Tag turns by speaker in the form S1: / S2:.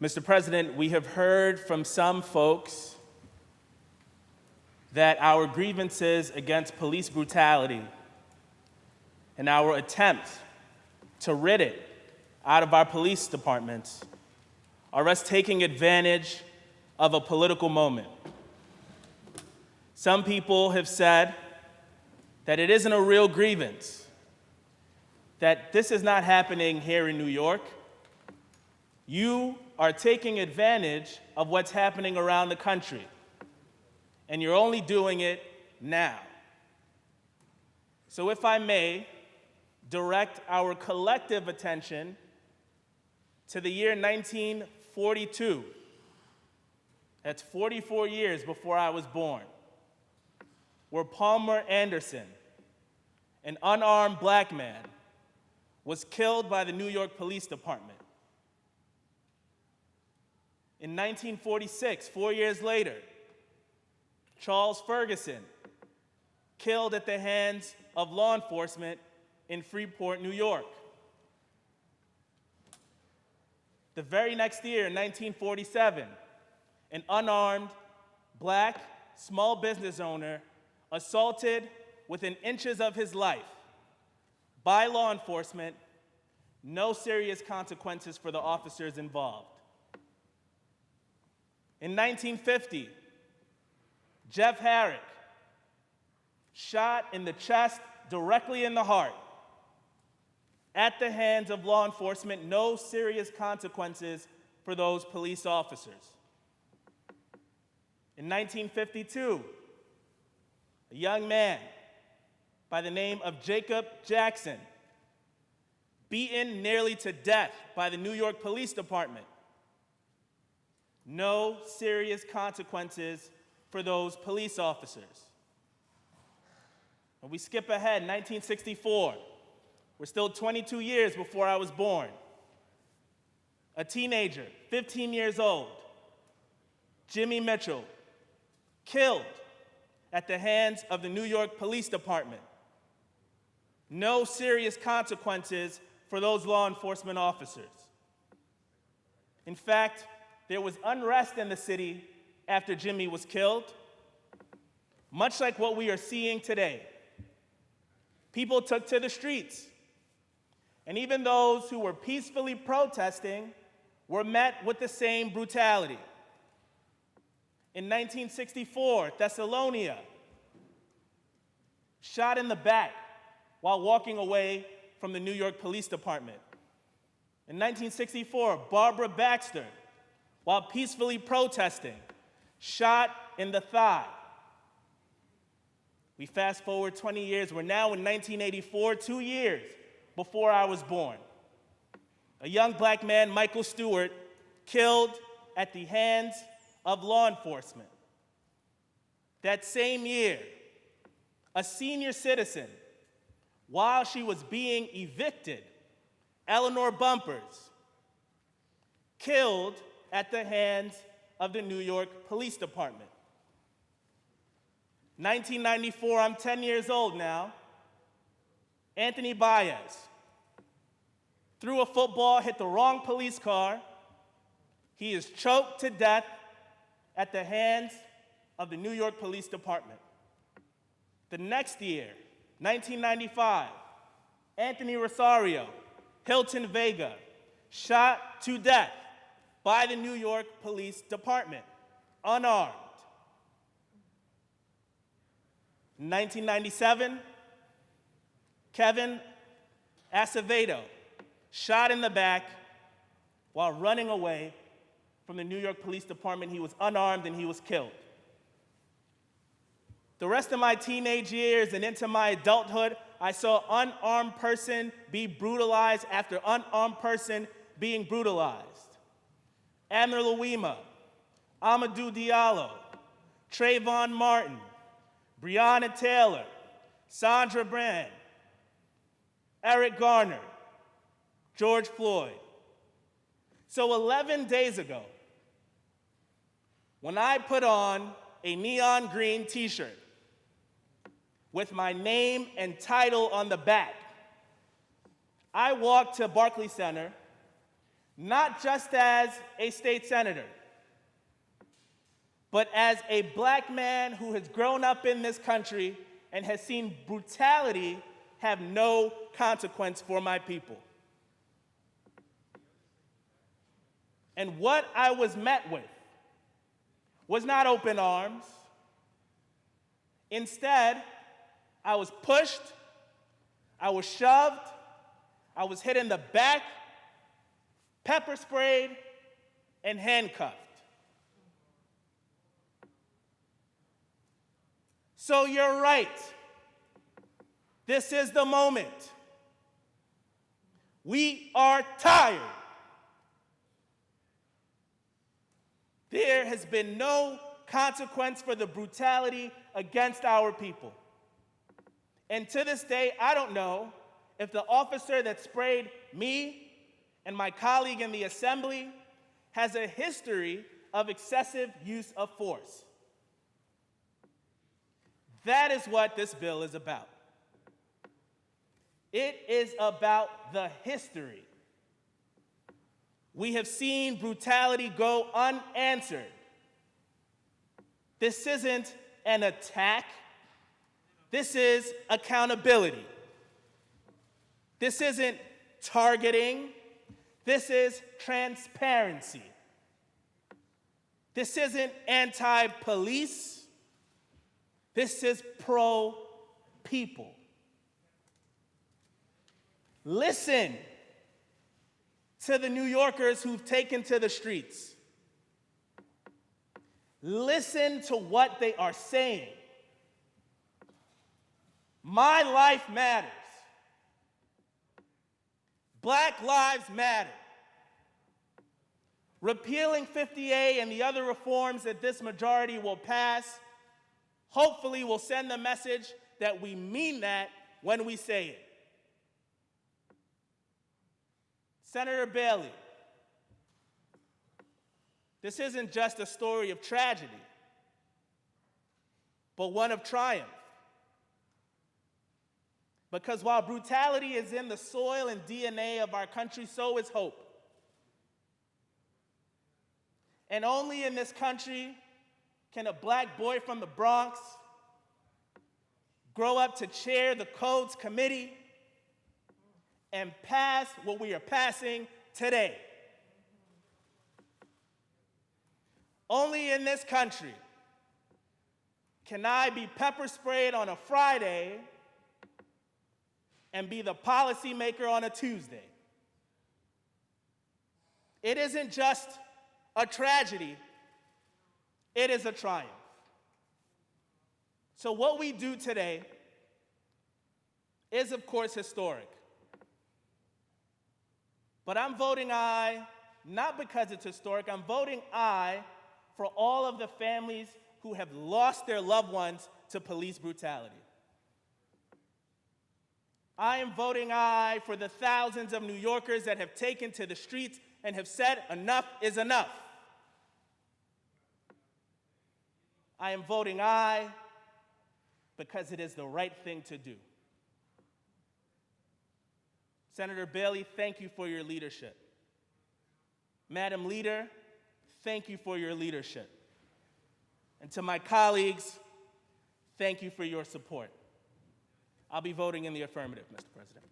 S1: Mr. President, we have heard from some folks that our grievances against police brutality and our attempt to rid it out of our police departments are us taking advantage of a political moment. Some people have said that it isn't a real grievance, that this is not happening here in New York. You are taking advantage of what's happening around the country, and you're only doing it now. So if I may direct our collective attention to the year 1942. That's 44 years before I was born, where Palmer Anderson, an unarmed black man, was killed by the New York Police Department. In 1946, 4 years later, Charles Ferguson, killed at the hands of law enforcement in Freeport, New York. The very next year, in 1947, an unarmed black small business owner assaulted within inches of his life by law enforcement, no serious consequences for the officers involved. In 1950, Jeff Herrick, shot in the chest, directly in the heart, at the hands of law enforcement, no serious consequences for those police officers. In 1952, a young man by the name of Jacob Jackson, beaten nearly to death by the New York Police Department. No serious consequences for those police officers. When we skip ahead, 1964, we're still 22 years before I was born. A teenager, 15 years old, Jimmy Mitchell, killed at the hands of the New York Police Department. No serious consequences for those law enforcement officers. In fact, there was unrest in the city after Jimmy was killed, much like what we are seeing today. People took to the streets, and even those who were peacefully protesting were met with the same brutality. In 1964, Thessalonia, shot in the back while walking away from the New York Police Department. In 1964, Barbara Baxter, while peacefully protesting, shot in the thigh. We fast forward 20 years, we're now in 1984, 2 years before I was born. A young black man, Michael Stewart, killed at the hands of law enforcement. That same year, a senior citizen, while she was being evicted, Eleanor Bumpurs, killed at the hands of the New York Police Department. 1994, I'm 10 years old now. Anthony Baez threw a football, hit the wrong police car. He is choked to death at the hands of the New York Police Department. The next year, 1995, Anthony Rosario, Hilton Vega, shot to death by the New York Police Department, unarmed. In 1997, Kevin Cedeno, shot in the back while running away from the New York Police Department. He was unarmed and he was killed. The rest of my teenage years and into my adulthood, I saw unarmed person be brutalized after unarmed person being brutalized. Abner Louima, Amadou Diallo, Trayvon Martin, Breonna Taylor, Sandra Bland, Eric Garner, George Floyd. So 11 days ago, when I put on a neon green t-shirt with my name and title on the back, I walked to Barclays Center not just as a state senator, but as a black man who has grown up in this country and has seen brutality have no consequence for my people. And what I was met with was not open arms. Instead, I was pushed, I was shoved, I was hit in the back, pepper sprayed, and handcuffed. So you're right. This is the moment. We are tired. There has been no consequence for the brutality against our people. And to this day, I don't know if the officer that sprayed me and my colleague in the assembly has a history of excessive use of force. That is what this bill is about. It is about the history. We have seen brutality go unanswered. This isn't an attack. This is accountability. This isn't targeting. This is transparency. This isn't anti-police. This is pro-people. Listen to the New Yorkers who've taken to the streets. Listen to what they are saying. My life matters. Black lives matter. Repealing 50A and the other reforms that this majority will pass hopefully will send the message that we mean that when we say it. Senator Bailey, this isn't just a story of tragedy, but one of triumph. Because while brutality is in the soil and DNA of our country, so is hope. And only in this country can a black boy from the Bronx grow up to chair the Codes Committee and pass what we are passing today. Only in this country can I be pepper sprayed on a Friday and be the policymaker on a Tuesday. It isn't just a tragedy, it is a triumph. So what we do today is, of course, historic. But I'm voting aye, not because it's historic, I'm voting aye for all of the families who have lost their loved ones to police brutality. I am voting aye for the thousands of New Yorkers that have taken to the streets and have said enough is enough. I am voting aye because it is the right thing to do. Senator Bailey, thank you for your leadership. Madam Leader, thank you for your leadership. And to my colleagues, thank you for your support. I'll be voting in the affirmative, Mr. President.